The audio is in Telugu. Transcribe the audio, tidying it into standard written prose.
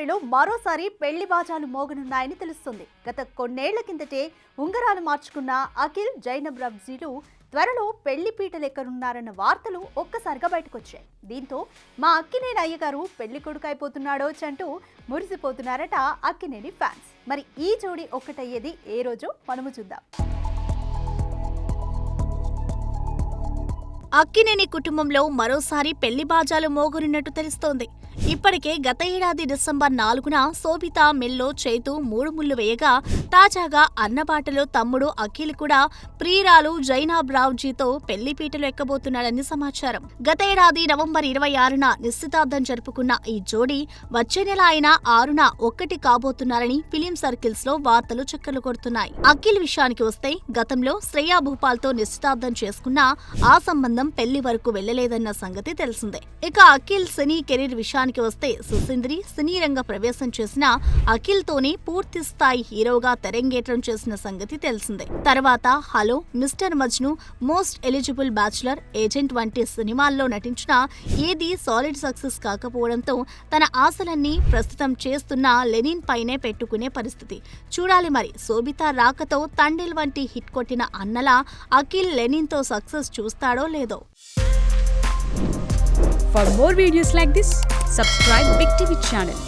ఇండస్ట్రీలో మరోసారి పెళ్లి బాజాలు మోగనున్నాయని తెలుస్తుంది. గత కొన్నేళ్ల కిందటే ఉంగరాలు మార్చుకున్న అఖిల్ జైనబ్ రబ్జీలు త్వరలో పెళ్లి పీటలు ఎక్కనున్నారన్న వార్తలు ఒక్కసారిగా బయటకొచ్చాయి. దీంతో మా అక్కినేని అయ్యగారు పెళ్లి కొడుకు అయిపోతున్నాడో అంటూ మురిసిపోతున్నారట అక్కినేని ఫ్యాన్స్. మరి ఈ జోడీ ఒక్కటయ్యేది ఏ రోజో మనము చూద్దాం. అక్కినేని కుటుంబంలో మరోసారి పెళ్లి బాజాలు మోగనున్నట్టు తెలుస్తోంది. ఇప్పటికే గత ఏడాది డిసెంబర్ 4న శోభిత మెల్లో చేతు 3 ముళ్లు వేయగా, తాజాగా అన్నబాటలో తమ్ముడు అఖిల్ కూడా ప్రియురాలు జైనబ్ రావ్జీతో పెళ్లిపీటలు ఎక్కబోతున్నాడని సమాచారం. గత ఏడాది నవంబర్ 26న నిశ్చితార్థం జరుపుకున్న ఈ జోడీ వచ్చే నెల అయిన 6న ఒక్కటి కాబోతున్నారని ఫిలిం సర్కిల్స్ లో వార్తలు చక్కర్లు కొడుతున్నాయి. అఖిల్ విషయానికి వస్తే గతంలో శ్రేయా భూపాల్తో నిశ్చితార్థం చేసుకున్న ఆ సంబంధం పెళ్లి వరకు వెళ్లలేదన్న సంగతి తెలిసిందే. ఇక అఖిల్ సినీ కెరీర్ విషయానికి వస్తే సుసింద్రి సినీ రంగ ప్రవేశం చేసిన అఖిల్ తోనే పూర్తి స్థాయి హీరోగా తెరంగేట్రం చేసిన సంగతి తెలిసిందే. తర్వాత hello, mister Majnu, most eligible bachelor, agent వంటి సినిమాల్లో నటించిన ఏది సాలిడ్ సక్సెస్ కాకపోవడంతో తన ఆశలన్నీ ప్రస్తుతం చేస్తున్న లెనిన్ పైనే పెట్టుకునే పరిస్థితి. చూడాలి మరి శోభిత రాకతో తండేల్ వంటి హిట్ కొట్టిన అన్నలా అఖిల్ లెనిన్ తో సక్సెస్ చూస్తాడో లేదో. For more videos like this, subscribe Big TV channel.